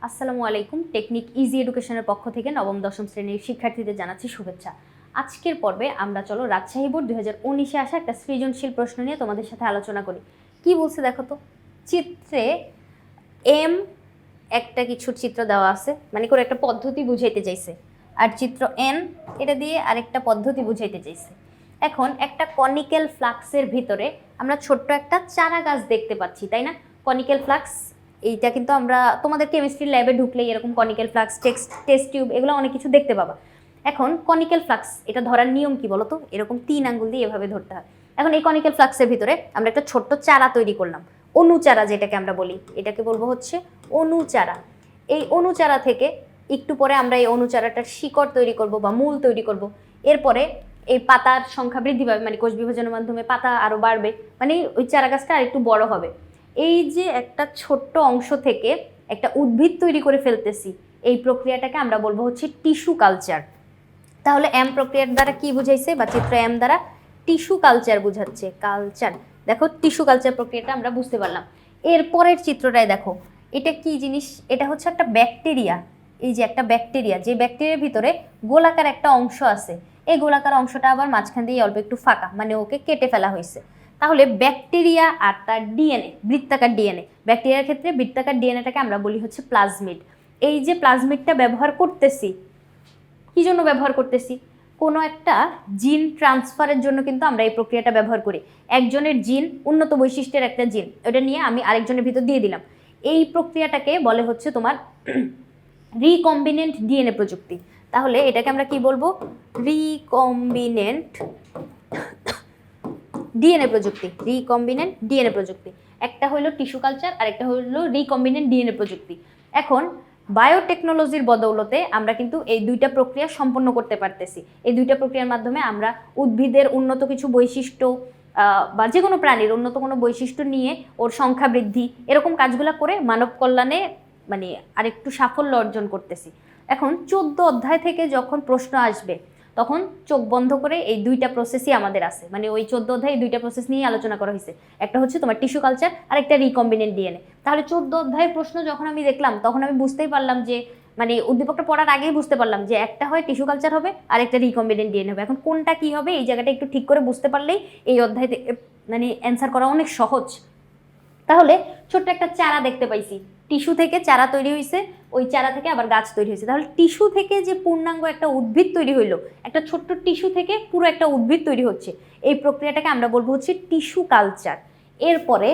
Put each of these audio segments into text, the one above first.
আসসালামু আলাইকুম। Technique easy এডুকেশনের পক্ষ থেকে নবম দশম শ্রেণীর শিক্ষার্থীদের জানাচ্ছি শুভেচ্ছা। আজকের পর্বে আমরা চলো রাজশাহী বোর্ড 2019-এ আসা একটা সৃজনশীল প্রশ্ন নিয়ে তোমাদের সাথে আলোচনা করি। কি বলছে দেখো তো, চিত্রে এম একটা কিছুর চিত্র দেওয়া আছে, মানে করে একটা পদ্ধতি বুঝাইতে চাইছে, আর চিত্র এন এটা দিয়ে আরেকটা পদ্ধতি বুঝাইতে চাইছে। এখন একটা কনিক্যাল ফ্লাক্সের ভিতরে আমরা ছোট্ট একটা চারা গাছ দেখতে পাচ্ছি, তাই না? কনিক্যাল ফ্লাক্স এইটা কিন্তু আমরা তোমাদের কেমিস্ট্রি ল্যাবে ঢুকলেই এরকম কনিক্যাল ফ্লাক্স, টেস্ট টিউব এগুলো অনেক কিছু দেখতে পাবা। এখন কনিক্যাল ফ্লাক্স এটা ধরার নিয়ম কি বলো তো? এরকম 3 আঙ্গুল দিয়ে এভাবে ধরতে হয়। এখন এই কনিক্যাল ফ্লাক্সের ভিতরে আমরা একটা ছোট্ট চারা তৈরি করলাম, অনুচারা যেটাকে আমরা বলি, এটাকে বলবো হচ্ছে অনুচারা। এই অনুচারা থেকে একটু পরে আমরা এই অনুচারাটার শিকড় তৈরি করব বা মূল তৈরি করব। এরপরে এই পাতার সংখ্যা বৃদ্ধি পাবে, মানে কোষ বিভাজনের মাধ্যমে পাতা আরও বাড়বে, মানে ওই চারা গাছটা আর একটু বড় হবে। এই যে একটা ছোট্ট অংশ থেকে একটা উদ্ভিদ তৈরি করে ফেলতেছি, এই প্রক্রিয়াটাকে আমরা বলবো হচ্ছে টিস্যু কালচার। তাহলে এম প্রক্রিয়ার দ্বারা কি বুঝাইছে, বা চিত্র এম দ্বারা টিস্যু কালচার বুঝাচ্ছে। কালচার দেখো, টিস্যু কালচার প্রক্রিয়াটা আমরা বুঝতে পারলাম। এরপরের চিত্রটায় দেখো, এটা কি জিনিস? এটা হচ্ছে একটা ব্যাকটেরিয়া। এই যে একটা ব্যাকটেরিয়া, যে ব্যাকটেরিয়ার ভিতরে গোলাকার একটা অংশ আছে, এই গোলাকার অংশটা আবার মাঝখান দিয়ে অল্প একটু ফাঁকা, মানে ওকে কেটে ফেলা হয়েছে। তাহলে ব্যাকটেরিয়া আর তার ডিএনএ, বৃত্তাকার ডিএনএ, ব্যাকটেরিয়ার ক্ষেত্রে বৃত্তাকার ডিএনএটাকে আমরা বলি হচ্ছে প্লাজমিড। এই যে প্লাজমিডটা ব্যবহার করতেছি, কি জন্য ব্যবহার করতেছি? কোনো একটা জিন ট্রান্সফারের জন্য কিন্তু আমরা এই প্রক্রিয়াটা ব্যবহার করি। একজনের জিন, উন্নত বৈশিষ্ট্যের একটা জিন, ওটা নিয়ে আমি আরেকজনের ভিতর দিয়ে দিলাম। এই প্রক্রিয়াটাকে বলে হচ্ছে তোমার রিকম্বিনেন্ট ডিএনএ প্রযুক্তি। তাহলে এটাকে আমরা কি বলবো? রিকম্বিনেন্ট ডিএনএ প্রযুক্তি। রিকম্বিনেন্ট ডিএনএ প্রযুক্তি একটা হলো টিস্যু কালচার, আর একটা হলো রিকম্বিনেন্ট ডিএনএ প্রযুক্তি। এখন বায়োটেকনোলজির বদৌলতে আমরা কিন্তু এই দুইটা প্রক্রিয়া সম্পন্ন করতে পারতেছি। এই দুইটা প্রক্রিয়ার মাধ্যমে আমরা উদ্ভিদের উন্নত কিছু বৈশিষ্ট্য বা যে কোনো প্রাণীর উন্নত কোনো বৈশিষ্ট্য নিয়ে ওর সংখ্যা বৃদ্ধি, এরকম কাজগুলো করে মানব কল্যাণে মানে আরেকটু সাফল্য অর্জন করতেছি। এখন 14 অধ্যায় থেকে যখন প্রশ্ন আসবে, তখন চোখ বন্ধ করে এই দুইটা প্রসেসই আমাদের আছে, মানে ওই 14 অধ্যায় এই দুইটা প্রসেস নিয়ে আলোচনা করা হয়েছে। একটা হচ্ছে তোমার টিস্যু কালচার, আর একটা রিকম্বিনেন্ট ডিএনএ। তাহলে 14 অধ্যায়ের প্রশ্ন যখন আমি দেখলাম, তখন আমি বুঝতেই পারলাম যে, মানে উদ্দীপকটা পড়ার আগেই বুঝতে পারলাম যে একটা হয় টিস্যু কালচার হবে, আর একটা রিকম্বিনেন্ট ডিএনএ হবে। এখন কোনটা কি হবে, এই জায়গাটা একটু ঠিক করে বুঝতে পারলেই এই অধ্যায় মানে অ্যান্সার করা অনেক সহজ। তাহলে ছোট্ট একটা চারা দেখতে পাইছি, টিস্যু থেকে চারা তৈরি হয়েছে, ওই চারা থেকে আবার গাছ তৈরি হয়েছে। তাহলে টিস্যু থেকে যে পূর্ণাঙ্গ একটা উদ্ভিদ তৈরি হইলো, একটা ছোট্ট টিস্যু থেকে পুরো একটা উদ্ভিদ তৈরি হচ্ছে, এই প্রক্রিয়াটাকে আমরা বলবো হচ্ছে টিস্যু কালচার। এরপরে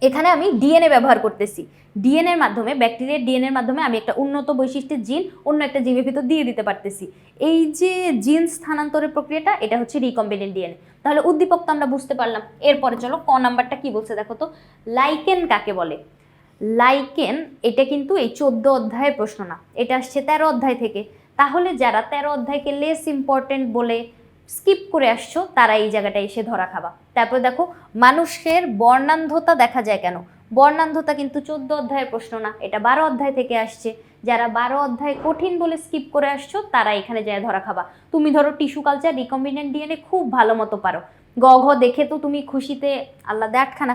এখানে আমি ডিএনএ ব্যবহার করতেছি। ডিএনএর মাধ্যমে, ব্যাকটেরিয়ার ডিএনএর মাধ্যমে আমি একটা উন্নত বৈশিষ্ট্যের জিন অন্য একটা জীবের ভিতর দিয়ে দিতে পারতেছি। এই যে জিন স্থানান্তরের প্রক্রিয়াটা, এটা হচ্ছে রিকম্বিনেন্ট ডিএনএ। তাহলে উদ্দীপক তো আমরা বুঝতে পারলাম। এরপরে চলো ক নাম্বারটা কি বলছে দেখো তো। লাইকেন কাকে বলে? লাইকেন এটা কিন্তু এই 14 অধ্যায়ের প্রশ্ন না, এটা আসছে 13 অধ্যায় থেকে। তাহলে যারা 13 অধ্যায়কে লেস ইম্পর্টেন্ট বলে স্কিপ করে আসছো, তারা এই জায়গাটায় এসে ধরা খাবা। তারপর দেখো, মানুষের বর্ণান্ধতা দেখা যায় কেন? বর্ণান্ধতা কিন্তু 14 অধ্যায়ের প্রশ্ন না, এটা 12 অধ্যায় থেকে আসছে। যারা 12 অধ্যায় কঠিন বলে স্কিপ করে আসছো, তারা এখানে যায় ধরা খাবা। তুমি ধরো টিস্যু কালচার, রিকম্বিনেন্ট ডিএনএ খুব ভালো মতো পারো, গ ঘ দেখে তো তুমি খুশিতে আল্লাহ আটখানা।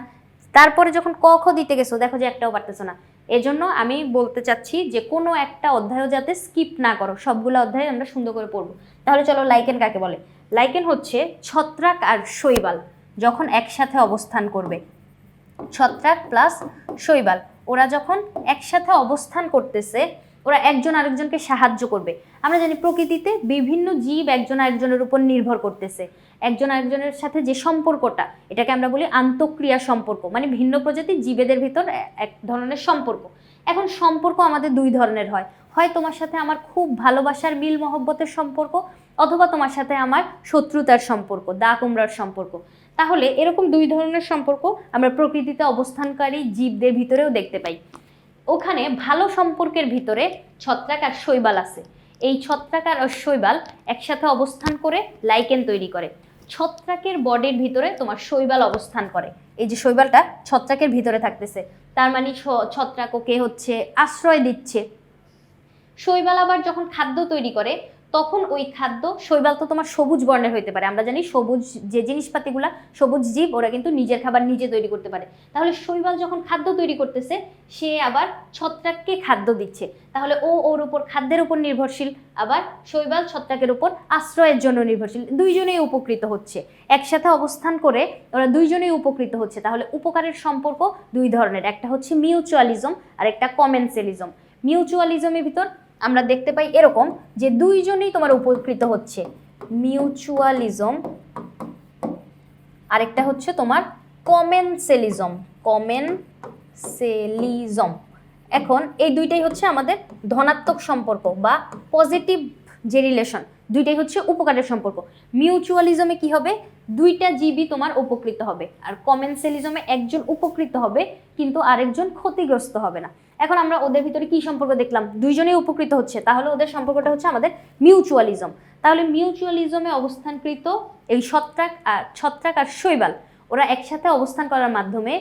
তারপরে যখন ক খ দিতে গেছো, দেখো যে একটাও পারতেছো না। এজন্য আমি বলতে চাচ্ছি যে কোনো একটা অধ্যায়ও যাতে স্কিপ না করো, সবগুলো অধ্যায় আমরা সুন্দর করে পড়বো। তাহলে চলো, লাইকেন কাকে বলে? লাইকেন হচ্ছে ছত্রাক আর শৈবাল যখন একসাথে অবস্থান করবে। ছত্রাক প্লাস শৈবাল ওরা যখন একসাথে অবস্থান করতেছে, ওরা একজন আরেকজনকে সাহায্য করবে। আমরা জানি প্রকৃতিতে বিভিন্ন জীব একজন আরেকজনের উপর নির্ভর করতেছে। একজন আরেকজনের সাথে যে সম্পর্কটা, এটাকে আমরা বলি আন্তঃক্রিয়া সম্পর্ক, মানে ভিন্ন প্রজাতির জীবেদের ভিতর এক ধরনের সম্পর্ক। এখন সম্পর্ক আমাদের দুই ধরনের হয়, হয় তোমার সাথে আমার খুব ভালোবাসার মিল মহব্বতের সম্পর্ক, অথবা তোমার সাথে আমার শত্রুতার সম্পর্ক, দা কুমড়ার সম্পর্ক। তাহলে এরকম দুই ধরনের সম্পর্ক আমরা প্রকৃতিতে অবস্থানকারী জীবদের ভিতরেও দেখতে পাই। ওখানে ভালো সম্পর্কের ভিতরে ছত্রাক আর শৈবাল আছে। এই ছত্রাক আর শৈবাল একসাথে অবস্থান করে লাইকেন তৈরি করে। ছত্রাকের বডির ভিতরে তোমার শৈবাল অবস্থান করে, এই যে শৈবালটা ছত্রাকের ভিতরে থাকতেছে, তার মানে ছত্রাক ওকে হচ্ছে আশ্রয় দিচ্ছে। শৈবাল আবার যখন খাদ্য তৈরি করে, তখন ওই খাদ্য, শৈবাল তো তোমার সবুজ বর্ণের হইতে পারে, আমরা জানি সবুজ যে জিনিসপাতিগুলা, সবুজ জীব, ওরা কিন্তু নিজের খাবার নিজে তৈরি করতে পারে। তাহলে শৈবাল যখন খাদ্য তৈরি করতেছে, সে আবার ছত্রাককে খাদ্য দিচ্ছে, তাহলে ওর উপর খাদ্যের উপর নির্ভরশীল, আবার শৈবাল ছত্রাকের উপর আশ্রয়ের জন্য নির্ভরশীল, দুইজনেই উপকৃত হচ্ছে, একসাথে অবস্থান করে ওরা দুইজনেই উপকৃত হচ্ছে। তাহলে উপকারের সম্পর্ক দুই ধরনের, একটা হচ্ছে মিউচুয়ালিজম আর একটা কমেন্সেলিজম। মিউচুয়ালিজমের ভিতর আমরা দেখতে পাই এরকম যে দুইজনেই তোমার উপকৃত হচ্ছে, মিউচুয়ালিজম, আরেকটা হচ্ছে তোমার কমেন্সেলিজম, কমেন্সেলিজম। এখন এই দুইটাই হচ্ছে আমাদের ধনাত্মক সম্পর্ক বা পজিটিভ যে রিলেশন, দুইটাই হচ্ছে উপকারের সম্পর্ক। মিউচুয়ালিজমে কি হবে, দুইটা জীবই তোমার উপকৃত হবে, আর কমেন্সেলিজমে একজন উপকৃত হবে কিন্তু আরেকজন ক্ষতিগ্রস্ত হবে না। এখন আমরা ওদের ভিতরে কি সম্পর্ক দেখলাম, দুইজনেই উপকৃত হচ্ছে, তাহলে ওদের সম্পর্কটা হচ্ছে আমাদের মিউচুয়ালিজম। তাহলে মিউচুয়ালিজমে অবস্থানকৃত এই ছত্রাক আর শৈবাল, ওরা একসাথে অবস্থান করার মাধ্যমে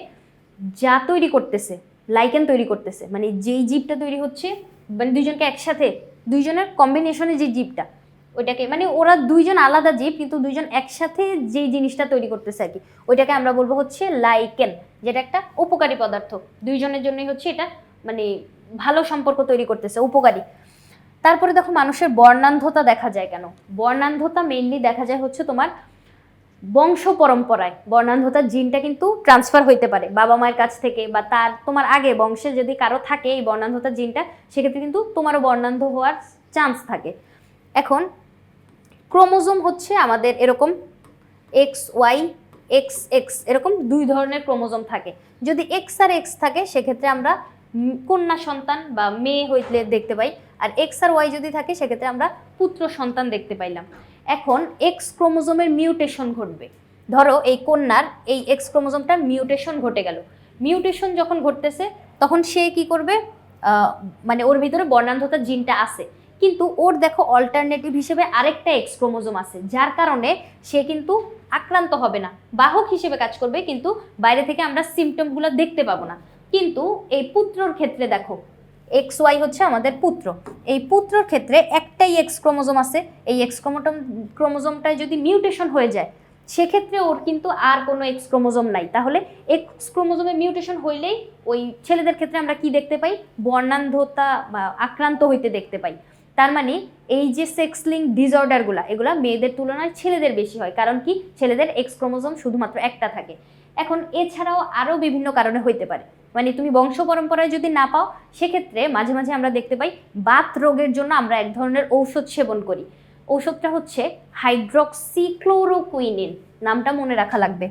যা তৈরি করতেছে, লাইকেন তৈরি করতেছে, মানে যেই জীবটা তৈরি হচ্ছে, মানে দুইজনকে একসাথে, দুইজনের কম্বিনেশনে যে জীবটা, ওইটাকে, মানে ওরা দুইজন আলাদা জীব কিন্তু দুইজন একসাথে যেই জিনিসটা তৈরি করতেছে আর কি, ওইটাকে আমরা বলবো হচ্ছে লাইকেন, যেটা একটা উপকারী পদার্থ, দুইজনের জন্যই হচ্ছে এটা মানে ভালো সম্পর্ক তৈরি করতেছে, উপকারী। তারপরে দেখো মানুষের বর্ণান্ধতা দেখা যায় কেন, বর্ণান্ধতা মেইনলি দেখা যায় হচ্ছে তোমার বংশ পরম্পরায়। বর্ণান্ধতার জিনটা কিন্তু ট্রান্সফার হইতে পারে বাবা মায়ের কাছ থেকে, বা তার তোমার আগে বংশে যদি কারো থাকে এই বর্ণান্ধতার জিনটা, সেক্ষেত্রে কিন্তু তোমারও বর্ণান্ধ হওয়ার চান্স থাকে। এখন ক্রোমোজোম হচ্ছে আমাদের এরকম এক্স ওয়াই এক্স এক্স, এরকম দুই ধরনের ক্রোমোজোম থাকে। যদি এক্স আর এক্স থাকে সেক্ষেত্রে আমরা কন্যা সন্তান বা মেয়ে হইলে দেখতে পাই, আর এক্স আর ওয়াই যদি থাকে সেক্ষেত্রে আমরা পুত্র সন্তান দেখতে পাইলাম। এখন এক্স ক্রোমোজোমের মিউটেশন ঘটবে, ধরো এই কন্যার এই এক্স ক্রোমোজোমটার মিউটেশন ঘটে গেল, মিউটেশন যখন ঘটতেছে তখন সে কি করবে, মানে ওর ভিতরে বর্ণান্ধতার জিনটা আছে, কিন্তু ওর দেখো অল্টারনেটিভ হিসেবে আরেকটা এক্স ক্রোমোজোম আছে, যার কারণে সে কিন্তু আক্রান্ত হবে না, বাহক হিসেবে কাজ করবে, কিন্তু বাইরে থেকে আমরা সিমটমগুলো দেখতে পাবো না। কিন্তু এই পুত্রর ক্ষেত্রে দেখো, এক্স ওয়াই হচ্ছে আমাদের পুত্র, এই পুত্রর ক্ষেত্রে একটাই এক্স ক্রোমোজোম আছে, এই এক্স ক্রোমোজোমটায় যদি মিউটেশন হয়ে যায় সেক্ষেত্রে ওর কিন্তু আর কোনো এক্স ক্রোমোজোম নাই, তাহলে এক্স ক্রোমোজোমে মিউটেশন হইলেই ওই ছেলেদের ক্ষেত্রে আমরা কি দেখতে পাই, বর্ণান্ধতা বা আক্রান্ত হইতে দেখতে পাই। তার মানে এই যে সেক্স লিঙ্ক ডিসঅর্ডারগুলো, এগুলা মেয়েদের তুলনায় ছেলেদের বেশি হয়, কারণ কি ছেলেদের এক্স ক্রোমোজোম শুধুমাত্র একটা থাকে। এখন এছাড়াও আরও বিভিন্ন কারণে হইতে পারে, মানে তুমি বংশ পরম্পরায় যদি না পাও সেক্ষেত্রে মাঝে মাঝে আমরা দেখতে পাই বাত রোগের জন্য আমরা এক ধরনের ঔষধ সেবন করি, ঔষধটা হচ্ছে হাইড্রক্সিক্লোরোকুইনিন, নামটা মনে রাখা লাগবে,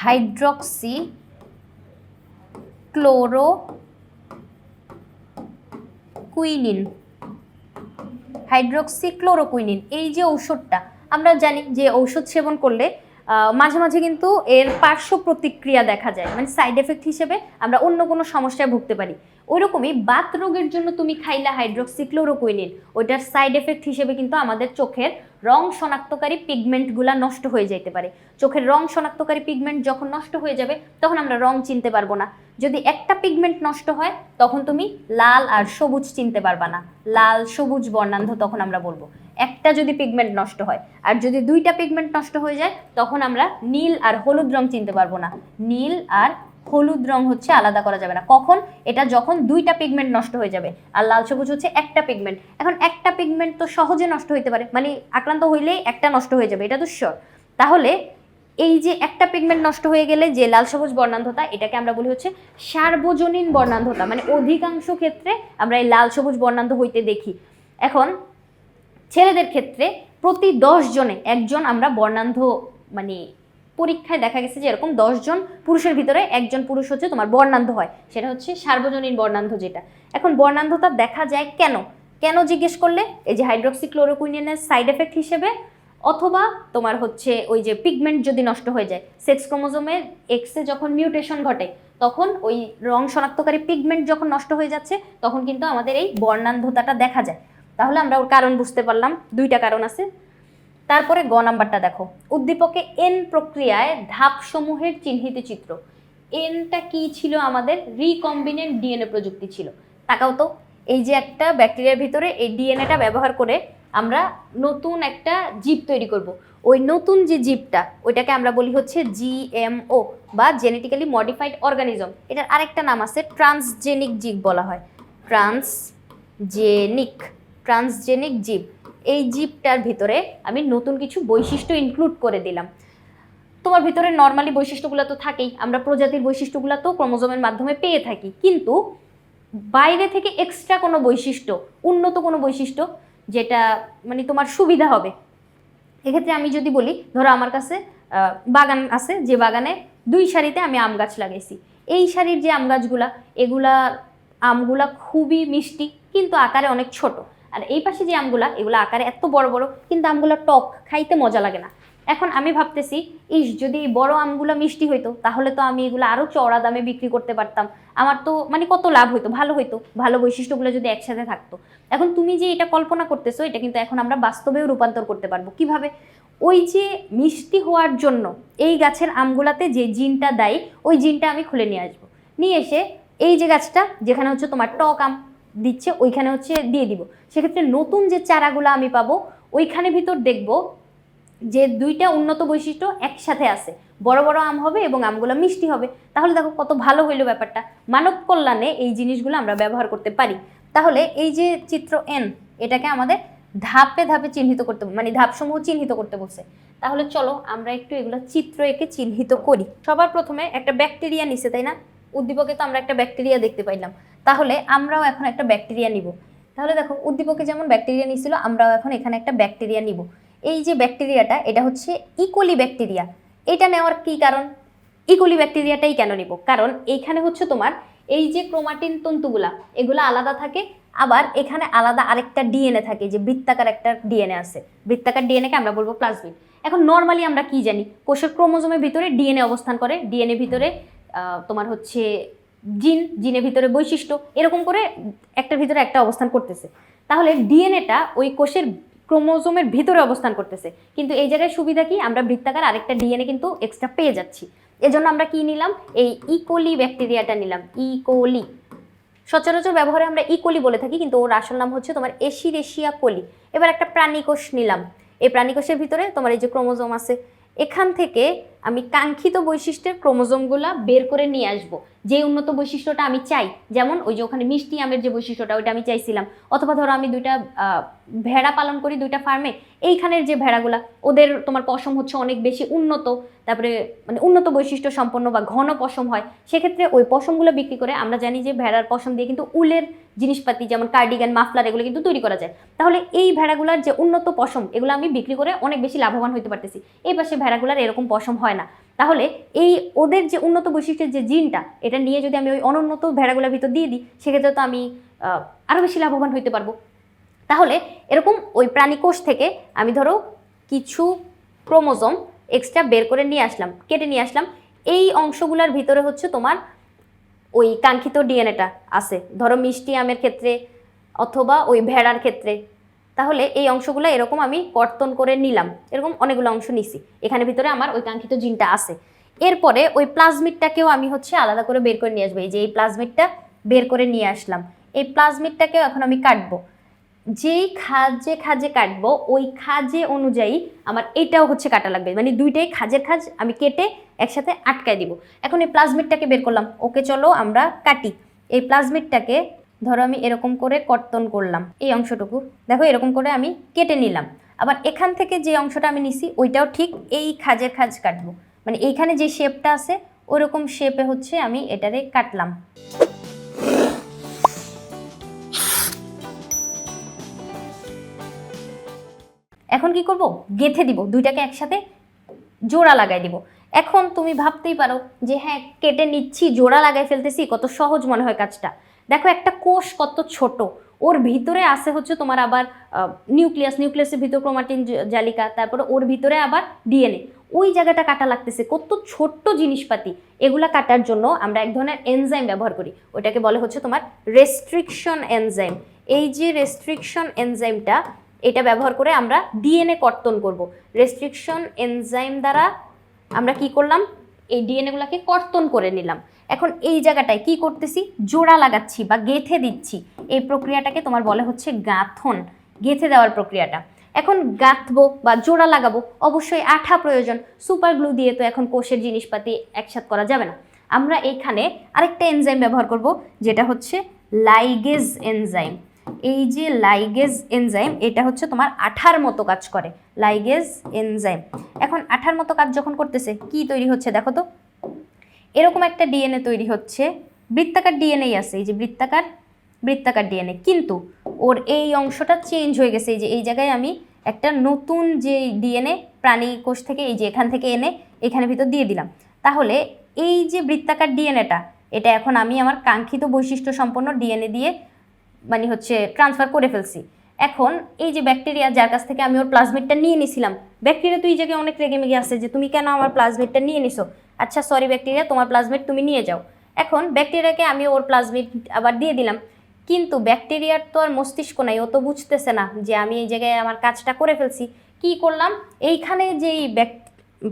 হাইড্রক্সিক্লোরোকুইনিন। হাইড্রক্সিক্লোরোকুইনিন এই যে ঔষধটা, আমরা জানি যে ঔষধ সেবন করলে মাঝে মাঝে কিন্তু এর পার্শ্ব প্রতিক্রিয়া দেখা যায়, মানে সাইড এফেক্ট হিসেবে আমরা অন্য কোনো সমস্যায় ভুগতে পারি। ওইরকমই বাত রোগের জন্য তুমি খাইলা হাইড্রক্সিক্লোরোকুইনিন, ওইটার সাইড এফেক্ট হিসেবে কিন্তু আমাদের চোখের রং শনাক্তকারী পিগমেন্টগুলা নষ্ট হয়ে যেতে পারে। চোখের রং শনাক্তকারী পিগমেন্ট যখন নষ্ট হয়ে যাবে তখন আমরা রং চিনতে পারবো না। যদি একটা পিগমেন্ট নষ্ট হয় তখন তুমি লাল আর সবুজ চিনতে পারবা না, লাল সবুজ বর্ণান্ধ তখন আমরা বলবো একটা যদি পিগমেন্ট নষ্ট হয়। আর যদি দুইটা পিগমেন্ট নষ্ট হয়ে যায় তখন আমরা নীল আর হলুদ রং চিনতে পারবো না, নীল আর হলুদ রং হচ্ছে আলাদা করা যাবে না, কখন, এটা যখন দুইটা পিগমেন্ট নষ্ট হয়ে যাবে। আর লাল সবুজ হচ্ছে একটা পিগমেন্ট। এখন একটা পিগমেন্ট তো সহজে নষ্ট হইতে পারে, মানে আক্রান্ত হইলেই একটা নষ্ট হয়ে যাবে, এটা তো শিওর। তাহলে এই যে একটা পিগমেন্ট নষ্ট হয়ে গেলে যে লাল সবুজ বর্ণান্ধতা, এটাকে আমরা বলি হচ্ছে সার্বজনীন বর্ণান্ধতা, মানে অধিকাংশ ক্ষেত্রে আমরা এই লাল সবুজ বর্ণান্ধ হইতে দেখি। এখন ছেলেদের ক্ষেত্রে প্রতি 10 জনে একজন আমরা বর্ণান্ধ, মানে পরীক্ষায় দেখা গেছে যে এরকম 10 জন পুরুষের ভিতরে একজন পুরুষ হচ্ছে তোমার বর্ণান্ধ হয়, সেটা হচ্ছে সার্বজনীন বর্ণান্ধ যেটা। এখন বর্ণান্ধতা দেখা যায় কেন, কেন জিজ্ঞেস করলে এই যে হাইড্রক্সিক্লোরোকুইনিনের সাইড এফেক্ট হিসেবে, অথবা তোমার হচ্ছে ওই যে পিগমেন্ট যদি নষ্ট হয়ে যায়, সেক্স ক্রোমোজোমের এক্সে যখন মিউটেশন ঘটে তখন ওই রং শনাক্তকারী পিগমেন্ট যখন নষ্ট হয়ে যাচ্ছে তখন কিন্তু আমাদের এই বর্ণান্ধতাটা দেখা যায়। তাহলে আমরা ওর কারণ বুঝতে পারলাম, দুইটা কারণ আছে। তারপরে গ নাম্বারটা দেখো, উদ্দীপকে এন প্রক্রিয়ায় ধাপসমূহের চিহ্নিত চিত্র। এনটা কি ছিল আমাদের, রিকম্বিনেন্ট ডিএনএ প্রযুক্তি ছিল। তাকাও তো, এই যে একটা ব্যাকটেরিয়ার ভিতরে এই ডিএনএটা ব্যবহার করে আমরা নতুন একটা জীব তৈরি করব। ওই নতুন যে জীবটা ওইটাকে আমরা বলি হচ্ছে জিএমও বা জেনেটিক্যালি মডিফাইড অর্গানিজম। এটার আরেকটা নাম আছে ট্রান্সজেনিক জীব বলা হয়, ট্রান্সজেনিক জীব। এই জীবটার ভিতরে আমি নতুন কিছু বৈশিষ্ট্য ইনক্লুড করে দিলাম। তোমার ভিতরে নর্মালি বৈশিষ্ট্যগুলো তো থাকেই, আমরা প্রজাতির বৈশিষ্ট্যগুলো তো ক্রোমোজোমের মাধ্যমে পেয়ে থাকি, কিন্তু বাইরে থেকে এক্সট্রা কোনো বৈশিষ্ট্য, উন্নত কোনো বৈশিষ্ট্য যেটা মানে তোমার সুবিধা হবে। এক্ষেত্রে আমি যদি বলি, ধরো আমার কাছে বাগান আছে, যে বাগানে 2 সারিতে আমি আম গাছ লাগাইছি। এই সারির যে আম গাছগুলা, এগুলা আমগুলা খুবই মিষ্টি কিন্তু আকারে অনেক ছোট। আর এই পাশে যে আমগুলা, এগুলো আকারে এত বড় বড় কিন্তু আমগুলা টক, খাইতে মজা লাগে না। এখন আমি ভাবতেছি, যদি এই বড় আমগুলো মিষ্টি হইতো তাহলে তো আমি এগুলো আরও চড়া দামে বিক্রি করতে পারতাম, আমার তো মানে কত লাভ হইতো, ভালো বৈশিষ্ট্যগুলো যদি একসাথে থাকতো। এখন তুমি যে এটা কল্পনা করতেছো, এটা কিন্তু এখন আমরা বাস্তবেও রূপান্তর করতে পারবো। কিভাবে? ওই যে মিষ্টি হওয়ার জন্য এই গাছের আমগুলাতে যে জিনটা দেয়, ওই জিনটা আমি খুলে নিয়ে আসবো, নিয়ে এসে এই যে গাছটা যেখানে হচ্ছে তোমার টক আম দিচ্ছে ওইখানে হচ্ছে দিয়ে দিব। সেক্ষেত্রে নতুন যে চারাগুলো আমি পাবো, ওইখানে ভিতর দেখবো যে 2টা উন্নত বৈশিষ্ট্য একসাথে আছে, বড় বড় আম হবে এবং আমগুলো মিষ্টি হবে। তাহলে দেখো কত ভালো হইলো ব্যাপারটা। মানব কল্যাণে এই জিনিসগুলো আমরা ব্যবহার করতে পারি। তাহলে এই যে চিত্র এন, এটাকে আমাদের ধাপে ধাপে চিহ্নিত করতে, মানে ধাপসমূহ চিহ্নিত করতে বলছে। তাহলে চলো আমরা একটু এগুলো চিত্র এঁকে চিহ্নিত করি। সবার প্রথমে একটা ব্যাকটেরিয়া নিছে, তাই না? উদ্দীপকে তো আমরা একটা ব্যাকটেরিয়া দেখতে পাইলাম, তাহলে আমরাও এখন একটা ব্যাকটেরিয়া নিব। তাহলে দেখো উদ্দীপকে যেমন ব্যাকটেরিয়া নিছিল, আমরাও এখন এখানে একটা ব্যাকটেরিয়া নিব। এই যে ব্যাকটেরিয়াটা, এটা হচ্ছে ইকোলি ব্যাকটেরিয়া। এটা নেওয়ার কি কারণ? ইকোলি ব্যাকটেরিয়াটাই কেন নিব? কারণ এইখানে হচ্ছে তোমার এই যে ক্রোমাটিন তন্তুগুলা, এগুলো আলাদা থাকে, আবার এখানে আলাদা আরেকটা ডিএনএ থাকে, যে বৃত্তাকার একটা ডিএনএ আছে। বৃত্তাকার ডিএনএকে আমরা বলবো প্লাজমিড। এখন নর্মালি আমরা কি জানি, কোষের ক্রোমোজোমের ভিতরে ডিএনএ অবস্থান করে, ডিএনএ ভিতরে তোমার হচ্ছে জিনের ভিতরে বৈশিষ্ট্য, এরকম করে একটার ভিতরে একটা অবস্থান করতেছে। তাহলে ডিএনএটা ওই কোষের ক্রোমোজোমের ভিতরে অবস্থান করতেছে, কিন্তু এই জায়গায় সুবিধা কি, আমরা বৃত্তাকার আরেকটা ডিএনএ কিন্তু এক্সট্রা পেয়ে যাচ্ছি। এজন্য আমরা কি নিলাম, এই ইকোলি ব্যাকটেরিয়াটা নিলাম। ইকোলি সচরাচর ব্যবহারে আমরা ইকোলি বলে থাকি, কিন্তু ওর আসল নাম হচ্ছে তোমার এশিরেশিয়া কোলি। এবার একটা প্রাণীকোষ নিলাম, এই প্রাণীকোষের ভিতরে তোমার এই যে ক্রোমোজোম আছে, এখান থেকে আমি কাঙ্ক্ষিত বৈশিষ্ট্যের ক্রোমোজোমগুলা বের করে নিয়ে আসবো, যে উন্নত বৈশিষ্ট্যটা আমি চাই। যেমন ওই যে ওখানে মিষ্টি আমের যে বৈশিষ্ট্যটা, ওইটা আমি চাইছিলাম। অথবা ধরো আমি 2টা ভেড়া পালন করি 2টা ফার্মে, এইখানের যে ভেড়াগুলা, ওদের তোমার পশম হচ্ছে অনেক বেশি উন্নত, তারপরে মানে উন্নত বৈশিষ্ট্য সম্পন্ন বা ঘন পশম হয়। সেক্ষেত্রে ওই পশমগুলো বিক্রি করে, আমরা জানি যে ভেড়ার পশম দিয়ে কিন্তু উলের জিনিসপাতি যেমন কার্ডিগান, মাফলার, এগুলো কিন্তু তৈরি করা যায়। তাহলে এই ভেড়াগুলার যে উন্নত পশম, এগুলো আমি বিক্রি করে অনেক বেশি লাভবান হতে পারতেছি। এই পাশে ভেড়াগুলার এরকম পশম হয় না। তাহলে এই ওদের যে উন্নত বৈশিষ্ট্যের যে জিনটা, এটা নিয়ে যদি আমি ওই অনুন্নত ভেড়াগুলোর ভিতর দিয়ে দিই, সেক্ষেত্রে তো আমি আরও বেশি লাভবান হইতে পারবো। তাহলে এরকম ওই প্রাণীকোষ থেকে আমি ধরো কিছু ক্রোমোজোম এক্সট্রা বের করে নিয়ে আসলাম, কেটে নিয়ে আসলাম। এই অংশগুলোর ভিতরে হচ্ছে তোমার ওই কাঙ্ক্ষিত ডিএনএটা আছে, ধরো মিষ্টি আমের ক্ষেত্রে অথবা ওই ভেড়ার ক্ষেত্রে। তাহলে এই অংশগুলো এরকম আমি কর্তন করে নিলাম, এরকম অনেকগুলো অংশ নিছি, এখানে ভিতরে আমার ওই কাঙ্ক্ষিত জিনটা আছে। এরপরে ওই প্লাজমিডটাকেও আমি হচ্ছে আলাদা করে বের করে নিয়ে আসবো। এই যে এই প্লাজমিডটা বের করে নিয়ে আসলাম, এই প্লাজমিডটাকেও এখন আমি কাটবো। যেই খাজে কাটবো, ওই খাজে অনুযায়ী আমার এটাও হচ্ছে কাটা লাগবে, মানে 2টাই খাজের খাজ আমি কেটে একসাথে আটকায় দিব। এখন এই প্লাজমিডটাকে বের করলাম, ওকে চলো আমরা কাটি। এই প্লাজমিডটাকে ধরো আমি এরকম করে কর্তন করলাম, এই অংশটুকু দেখো এরকম করে আমি কেটে নিলাম। আবার এখান থেকে যে অংশটা আমি নিছি, ওইটাও ঠিক এই খাজের খাজ কাটবো, মানে এইখানে যে শেপটা আছে ওইরকম শেপে হচ্ছে আমি এটারে কাটলাম। এখন কি করব, গেঁথে দিব, 2টাকে একসাথে জোড়া লাগাই দিব। এখন তুমি ভাবতেই পারো যে হ্যাঁ কেটে নিচ্ছি, জোড়া লাগাই ফেলতেছি, কত সহজ মনে হয় কাজটা। দেখো একটা কোষ কত ছোট, ওর ভিতরে আছে হচ্ছে তোমার আবার নিউক্লিয়াসের ভিতর ক্রোমাটিন জালিকা, তারপরে ওর ভিতরে আবার ডিএনএ। ওই জায়গাটা কাটা লাগতেছে, কত ছোট্ট জিনিসপাতি। এগুলা কাটার জন্য আমরা এক ধরনের এনজাইম ব্যবহার করি, ওইটাকে বলে হচ্ছে তোমার রেস্ট্রিকশন এনজাইম। এই যে রেস্ট্রিকশন এনজাইমটা, এটা ব্যবহার করে আমরা ডিএনএ কর্তন করব। রেস্ট্রিকশন এনজাইম দ্বারা আমরা কি করলাম, এই ডিএনএগুলোকে কর্তন করে নিলাম। এখন এই জায়গাটায় কি করতেছি, জোড়া লাগাচ্ছি বা গেঁথে দিচ্ছি। এই প্রক্রিয়াটাকে তোমার বলে হচ্ছে গাঁথন, গেঁথে দেওয়ার প্রক্রিয়াটা। এখন গাঁথবো বা জোড়া লাগাবো, অবশ্যই আঠা প্রয়োজন। সুপার গ্লু দিয়ে তো এখন কোষের জিনিসপাতি একসাথ করা যাবে না। আমরা এইখানে আরেকটা এনজাইম ব্যবহার করব, যেটা হচ্ছে লাইগেজ এনজাইম। এই যে লাইগেজ এনজাইম, এটা হচ্ছে তোমার আঠার মতো কাজ করে, লাইগেজ এনজাইম। এখন আঠার মতো কাজ যখন করতেছে, কি তৈরি হচ্ছে দেখো তো, এরকম একটা ডিএনএ তৈরি হচ্ছে, বৃত্তাকার ডিএনএই আছে, এই যে বৃত্তাকার ডিএনএ, কিন্তু ওর এই অংশটা চেঞ্জ হয়ে গেছে। এই যে এই জায়গায় আমি একটা নতুন যে ডিএনএ প্রাণী কোষ থেকে এই যে এখান থেকে এনে এখানে ভিতর দিয়ে দিলাম। তাহলে এই যে বৃত্তাকার ডিএনএটা, এটা এখন আমি আমার কাঙ্ক্ষিত বৈশিষ্ট্য সম্পন্ন ডিএনএ দিয়ে মানে হচ্ছে ট্রান্সফার করে ফেলছি। এখন এই যে ব্যাকটেরিয়া, যার কাছ থেকে আমি ওর প্লাজমিডটা নিয়ে নিছিলাম, ব্যাকটেরিয়া তো এই জায়গায় অনেক রেগেমেগে আসছে যে তুমি কেন আমার প্লাজমিডটা নিয়ে নিছো। আচ্ছা সরি ব্যাকটেরিয়া, তোমার প্লাজমিড তুমি নিয়ে যাও। এখন ব্যাকটেরিয়াকে আমি ওর প্লাজমিড আবার দিয়ে দিলাম, কিন্তু ব্যাকটেরিয়ার তো আর মস্তিষ্ক নাই, ও তো বুঝতেছে না যে আমি এই জায়গায় আমার কাজটা করে ফেলছি। কি করলাম, এইখানে যেই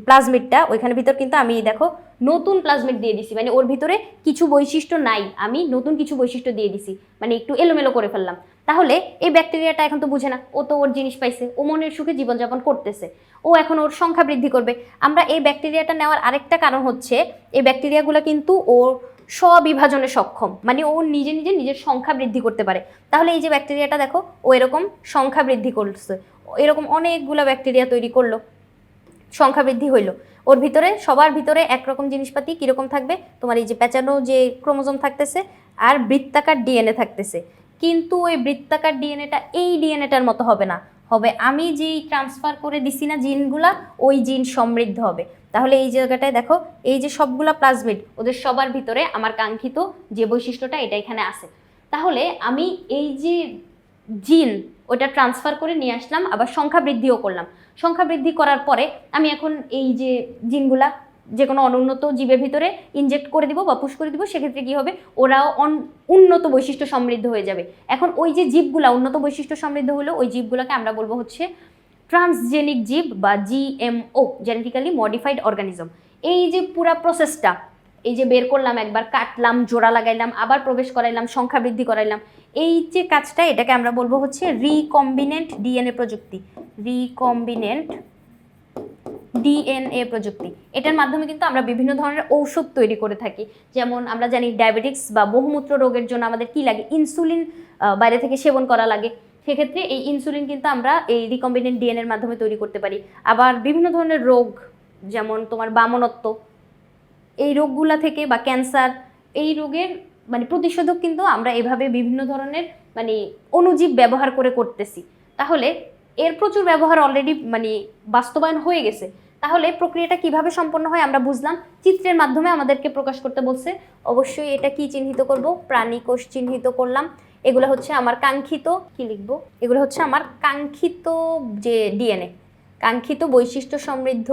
প্লাজমিডটা, ওইখানে ভিতর কিন্তু আমি দেখো নতুন প্লাজমিড দিয়ে দিছি, মানে ওর ভিতরে কিছু বৈশিষ্ট্য নাই, আমি নতুন কিছু বৈশিষ্ট্য দিয়ে দিছি, মানে একটু এলোমেলো করে ফেললাম। তাহলে এই ব্যাকটেরিয়াটা এখন তো বুঝে না, ও তো ওর জিনিস পাইছে, ও মনের সুখে জীবনযাপন করতেছে, ও এখন ওর সংখ্যা বৃদ্ধি করবে। আমরা এই ব্যাকটেরিয়াটা নেওয়ার আরেকটা কারণ হচ্ছে, এই ব্যাকটেরিয়াগুলো কিন্তু ওর স্ববিভাজনে সক্ষম, মানে ও নিজের সংখ্যা বৃদ্ধি করতে পারে। তাহলে এই যে ব্যাকটেরিয়াটা দেখো, ও এরকম সংখ্যা বৃদ্ধি করছে, এরকম অনেকগুলো ব্যাকটেরিয়া তৈরি করলো, সংখ্যা বৃদ্ধি হইলো। ওর ভিতরে সবার ভিতরে একরকম জিনিসপাতি কীরকম থাকবে, তোমার এই যে পেঁচানো যে ক্রোমোজোম থাকতেছে আর বৃত্তাকার ডিএনএ থাকতেছে, কিন্তু ওই বৃত্তাকার ডিএনএটা এই ডিএনএটার মতো হবে না, হবে আমি যেই ট্রান্সফার করে দিছি না জিনগুলা, ওই জিন সমৃদ্ধ হবে। তাহলে এই জায়গাটায় দেখো, এই যে সবগুলা প্লাজমিড, ওদের সবার ভিতরে আমার কাঙ্ক্ষিত যে বৈশিষ্ট্যটা এটা এখানে আছে। তাহলে আমি এই যে জিন ওটা ট্রান্সফার করে নিয়ে আসলাম, আবার সংখ্যা বৃদ্ধিও করলাম। সংখ্যা বৃদ্ধি করার পরে আমি এখন এই যে জিনগুলা যে কোনো অনুন্নত জীবের ভিতরে ইনজেক্ট করে দিব বা পুশ করে দিব, সেক্ষেত্রে কী হবে, ওরাও উন্নত বৈশিষ্ট্য সমৃদ্ধ হয়ে যাবে। এখন ওই যে জীবগুলা উন্নত বৈশিষ্ট্য সমৃদ্ধ হলো, ওই জীবগুলোকে আমরা বলবো হচ্ছে ট্রান্সজেনিক জীব বা জিএমও, জেনেটিক্যালি মডিফাইড অর্গানিজম। এই যে পুরা প্রসেসটা, এই যে বের করলাম, একবার কাটলাম, জোড়া লাগাইলাম, আবার প্রবেশ করাইলাম, সংখ্যা বৃদ্ধি করাইলাম, এই যে কাজটা, এটাকে আমরা বলবো হচ্ছে রিকম্বিনেন্ট ডিএনএ প্রযুক্তি, রিকম্বিনেন্ট ডিএনএ প্রযুক্তি। এটার মাধ্যমে কিন্তু আমরা বিভিন্ন ধরনের ঔষধ তৈরি করে থাকি। যেমন আমরা জানি ডায়াবেটিক্স বা বহুমূত্র রোগের জন্য আমাদের কি লাগে, ইনসুলিন বাইরে থেকে সেবন করা লাগে। সেক্ষেত্রে এই ইনসুলিন কিন্তু আমরা এই রিকম্বিনেন্ট ডিএনএর মাধ্যমে তৈরি করতে পারি। আবার বিভিন্ন ধরনের রোগ, যেমন তোমার বামনত্ব, এই রোগগুলা থেকে বা ক্যান্সার, এই রোগের মানে প্রতিষেধক কিন্তু আমরা এভাবে বিভিন্ন ধরনের মানে অণুজীব ব্যবহার করে করতেছি। তাহলে এর প্রচুর ব্যবহার অলরেডি মানে বাস্তবায়ন হয়ে গেছে। তাহলে প্রক্রিয়াটা কিভাবে সম্পন্ন হয় আমরা বুঝলাম, চিত্রের মাধ্যমে আমাদেরকে প্রকাশ করতে বলছে। অবশ্যই এটা কি চিহ্নিত করব, প্রাণী কোষ চিহ্নিত করলাম। এগুলো হচ্ছে আমার কাঙ্ক্ষিত, কি লিখবো, এগুলো হচ্ছে আমার কাঙ্ক্ষিত যে ডিএনএ, কাঙ্ক্ষিত বৈশিষ্ট্য সমৃদ্ধ,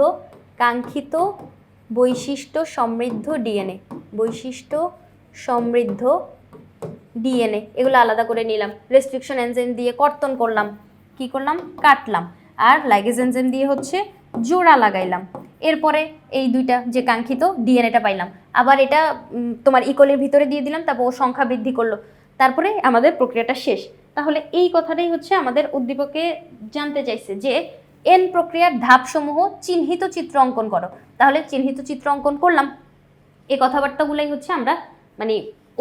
কাঙ্ক্ষিত বৈশিষ্ট্য সমৃদ্ধ ডিএনএ, বৈশিষ্ট্য সমৃদ্ধ ডিএনএ, এগুলো আলাদা করে নিলাম। রেস্ট্রিকশন এনজাইম দিয়ে কর্তন করলাম, কি করলাম, কাটলাম, আর লাইগেজ এনজাইম দিয়ে হচ্ছে জোড়া লাগাইলাম। এরপরে এই দুইটা যে কাঙ্ক্ষিত ডিএনএটা পাইলাম, আবার এটা তোমার ইকোলের ভিতরে দিয়ে দিলাম, তারপর ও সংখ্যা বৃদ্ধি করলো, তারপরে আমাদের প্রক্রিয়াটা শেষ। তাহলে এই কথাটাই হচ্ছে আমাদের উদ্দীপকে জানতে চাইছে যে এন প্রক্রিয়ার ধাপসমূহ চিহ্নিত চিত্র অঙ্কন করো। তাহলে চিহ্নিত চিত্র অঙ্কন করলাম, এই কথাবার্তাগুলোই হচ্ছে আমরা মানে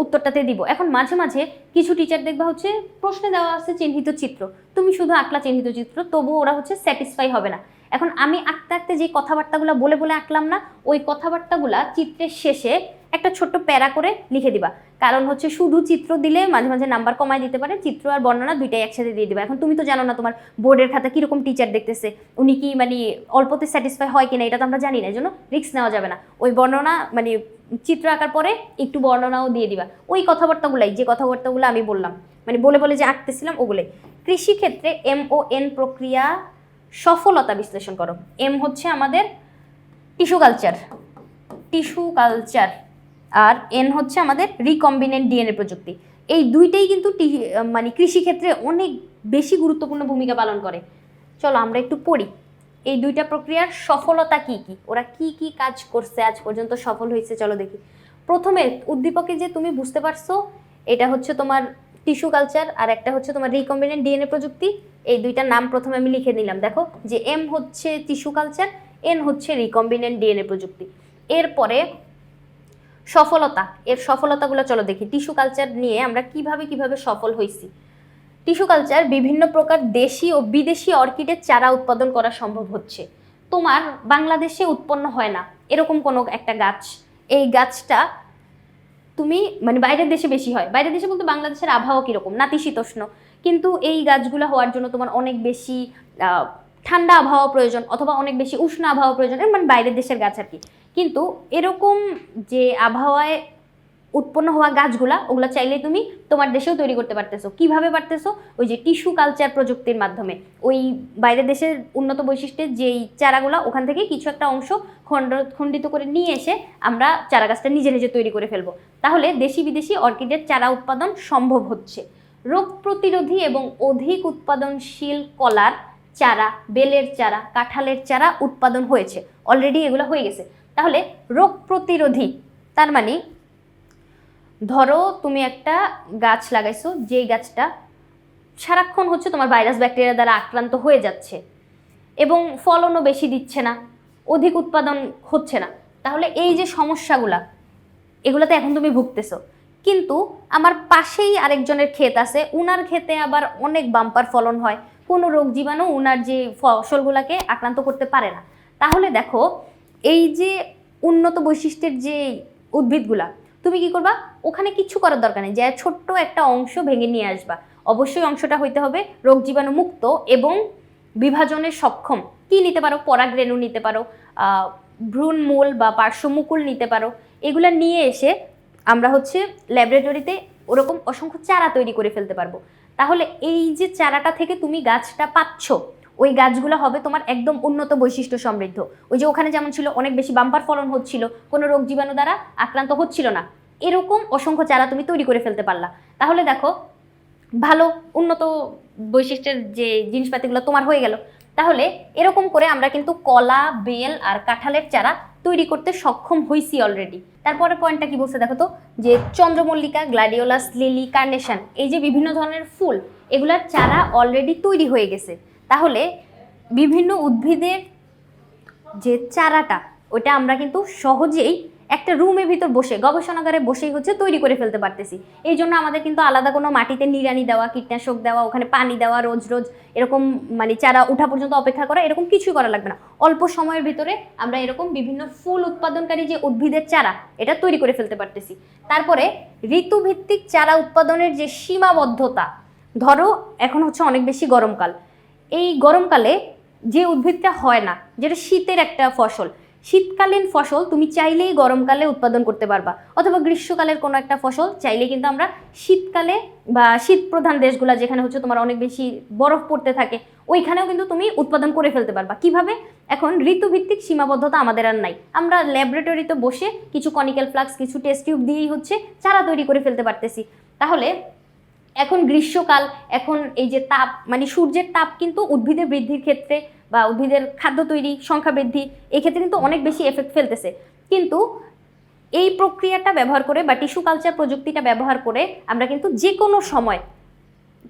উত্তরটাতে দিব। এখন মাঝে মাঝে কিছু টিচার দেখবা হচ্ছে প্রশ্নে দেওয়া আছে চিহ্নিত চিত্র, তুমি শুধু আঁকলা চিহ্নিত চিত্র, তবুও ওরা হচ্ছে স্যাটিসফাই হবে না। এখন আমি আঁকতে আঁকতে যে কথাবার্তাগুলো বলে বলে আঁকলাম না, ওই কথাবার্তাগুলা চিত্রের শেষে একটা ছোট্ট প্যারা করে লিখে দিবা। কারণ হচ্ছে শুধু চিত্র দিলে মাঝে মাঝে নাম্বার কমায় দিতে পারে, চিত্র আর বর্ণনা দুইটাই একসাথে দিয়ে দিবা। এখন তুমি তো জানো না তোমার বোর্ডের খাতা কীরকম টিচার দেখতেছে, উনি কি মানে অল্পতে স্যাটিসফাই হয় কিনা, এটা তো আমরা জানি না, এই জন্য রিস্ক নেওয়া যাবে না। ওই বর্ণনা মানে চিত্র আঁকার পরে একটু বর্ণনাও দিয়ে দিবা, ওই কথাবার্তাগুলাই যে কথাবার্তাগুলো আমি বললাম, মানে বলে বলে যে আঁকতেছিলাম ওগুলোই। কৃষিক্ষেত্রে MON প্রক্রিয়া সফলতা বিশ্লেষণ করো। এম হচ্ছে আমাদের টিস্যু কালচার, আর এন হচ্ছে আমাদের রিকম্বিনেন্ট ডিএনএ প্রযুক্তি। এই দুইটাই কিন্তু মানে কৃষিক্ষেত্রে অনেক বেশি গুরুত্বপূর্ণ ভূমিকা পালন করে। চলো আমরা একটু পড়ি এই দুইটা প্রক্রিয়ার সফলতা কি কি, ওরা কি কি কাজ করছে আজ পর্যন্ত সফল হয়েছে। চলো দেখি। প্রথমে উদ্দীপকে যে তুমি বুঝতে পারছো এটা হচ্ছে তোমার টিস্যু কালচার আর একটা হচ্ছে তোমার রিকম্বিনেন্ট ডিএনএ প্রযুক্তি। এই দুইটার নাম প্রথমে আমি লিখে নিলাম, দেখো যে এম হচ্ছে টিস্যু কালচার, এন হচ্ছে রিকম্বিনেন্ট ডিএনএ প্রযুক্তি। এরপরে সফলতা, এর সফলতাগুলো চলো দেখি। টিস্যু কালচার নিয়ে আমরা কিভাবে সফল হয়েছি। টিস্যু কালচার বিভিন্ন প্রকার দেশি ও বিদেশি অর্কিডের চারা উৎপাদন করা সম্ভব হচ্ছে। তোমার বাংলাদেশে উৎপন্ন হয় না এরকম কোনো একটা গাছ, এই গাছটা তুমি মানে বাইরের দেশে বেশি হয়। বাইরের দেশে বলতে বাংলাদেশের আবহাওয়া কীরকম, নাতিশীতোষ্ণ, কিন্তু এই গাছগুলো হওয়ার জন্য তোমার অনেক বেশি ঠান্ডা আবহাওয়া প্রয়োজন অথবা অনেক বেশি উষ্ণ আবহাওয়া প্রয়োজন, মানে বাইরের দেশের গাছ আর কি। কিন্তু এরকম যে আবহাওয়ায় উৎপন্ন হওয়া গাছগুলা, ওগুলা চাইলে তুমি তোমার দেশেও তৈরি করতে পারতেছো। কিভাবে পারতেছো? ওই যে টিস্যু কালচার প্রযুক্তির মাধ্যমে। ওই বাইরের দেশের উন্নত বৈশিষ্ট্যের যেই চারাগুলা, ওখান থেকে কিছু একটা অংশ খণ্ডিত করে নিয়ে এসে আমরা চারা গাছটা নিজে নিজে তৈরি করে ফেলবো। তাহলে দেশি বিদেশি অর্কিডের চারা উৎপাদন সম্ভব হচ্ছে। রোগ প্রতিরোধী এবং অধিক উৎপাদনশীল কলার চারা, বেলের চারা, কাঁঠালের চারা উৎপাদন হয়েছে, অলরেডি এগুলো হয়ে গেছে। তাহলে রোগ প্রতিরোধী তার মানে ধরো তুমি একটা গাছ লাগাইছো, যেই গাছটা সারাক্ষণ হচ্ছে তোমার ভাইরাস ব্যাকটেরিয়া দ্বারা আক্রান্ত হয়ে যাচ্ছে এবং ফলনও বেশি দিচ্ছে না, অধিক উৎপাদন হচ্ছে না। তাহলে এই যে সমস্যাগুলা, এগুলোতে এখন তুমি ভুগতেছো। কিন্তু আমার পাশেই আরেকজনের ক্ষেত আছে, উনার ক্ষেতে আবার অনেক বাম্পার ফলন হয়, কোনো রোগ জীবাণু উনার যে ফসলগুলোকে আক্রান্ত করতে পারে না। তাহলে দেখো এই যে উন্নত বৈশিষ্ট্যের যে উদ্ভিদগুলা, তুমি কি করবা? ওখানে কিছু করার দরকার নেই, যে ছোট্ট একটা অংশ ভেঙে নিয়ে আসবা। অবশ্যই অংশটা হইতে হবে রোগ জীবাণু মুক্ত এবং বিভাজনের সক্ষম। কি নিতে পারো? পরাগরেণু নিতে পারো, ভ্রূণমূল বা পার্শ্বমুকুল নিতে পারো। এগুলা নিয়ে এসে আমরা হচ্ছে ল্যাবরেটরিতে ওরকম অসংখ্য চারা তৈরি করে ফেলতে পারবো। তাহলে এই যে চারাটা থেকে তুমি গাছটা পাচ্ছ, ওই গাছগুলো হবে তোমার একদম উন্নত বৈশিষ্ট্য সমৃদ্ধ। ওই যে ওখানে যেমন ছিল অনেক বেশি বাম্পার ফলন হচ্ছিল, কোনো রোগ জীবাণু দ্বারা আক্রান্ত হচ্ছিল না, এরকম অসংখ্য চারা তুমি তৈরি করে ফেলতে পারলা। তাহলে দেখো ভালো উন্নত বৈশিষ্ট্যের যে জিনিসপাতিগুলো তোমার হয়ে গেল। তাহলে এরকম করে আমরা কিন্তু কলা, বেল আর কাঁঠালের চারা তৈরি করতে সক্ষম হইছি অলরেডি। তারপরে পয়েন্টটা কি বলছে দেখো তো, যে চন্দ্রমল্লিকা, গ্ল্যাডিওলাস, লিলি, কার্নেশন, এই যে বিভিন্ন ধরনের ফুল, এগুলার চারা অলরেডি তৈরি হয়ে গেছে। তাহলে বিভিন্ন উদ্ভিদের যে চারাটা, ওটা আমরা কিন্তু সহজেই একটা রুমের ভিতর বসে, গবেষণাগারে বসেই হচ্ছে তৈরি করে ফেলতে পারতেছি। এই জন্য আমাদের কিন্তু আলাদা কোনো মাটিতে নিড়ানি দেওয়া, কীটনাশক দেওয়া, ওখানে পানি দেওয়া, রোজ রোজ এরকম মানে চারা ওঠা পর্যন্ত অপেক্ষা করা, এরকম কিছুই করা লাগবে না। অল্প সময়ের ভিতরে আমরা এরকম বিভিন্ন ফুল উৎপাদনকারী যে উদ্ভিদের চারা, এটা তৈরি করে ফেলতে পারতেছি। তারপরে ঋতুভিত্তিক চারা উৎপাদনের যে সীমাবদ্ধতা, ধরো এখন হচ্ছে অনেক বেশি গরমকাল, এই গরমকালে যে উদ্ভিদটা হয় না, যেটা শীতের একটা ফসল, শীতকালীন ফসল তুমি চাইলেই গরমকালে উৎপাদন করতে পারবা, অথবা গ্রীষ্মকালের কোনো একটা ফসল চাইলেই কিন্তু আমরা শীতকালে বা শীত প্রধান দেশগুলো যেখানে হচ্ছে তোমার অনেক বেশি বরফ পড়তে থাকে, ওইখানেও কিন্তু তুমি উৎপাদন করে ফেলতে পারবা। কিভাবে? এখন ঋতুভিত্তিক সীমাবদ্ধতা আমাদের আর নাই, আমরা ল্যাবরেটরিতে বসে কিছু কনিক্যাল ফ্লাক্স, কিছু টেস্ট টিউব দিয়েই হচ্ছে চারা তৈরি করে ফেলতে পারতেছি। তাহলে এখন গ্রীষ্মকাল, এখন এই যে তাপ মানে সূর্যের তাপ কিন্তু উদ্ভিদের বৃদ্ধির ক্ষেত্রে বা উদ্ভিদের খাদ্য তৈরি, সংখ্যা বৃদ্ধি, এই ক্ষেত্রে কিন্তু অনেক বেশি এফেক্ট ফেলতেছে। কিন্তু এই প্রক্রিয়াটা ব্যবহার করে বা টিস্যু কালচার প্রযুক্তিটা ব্যবহার করে আমরা কিন্তু যে কোনো সময়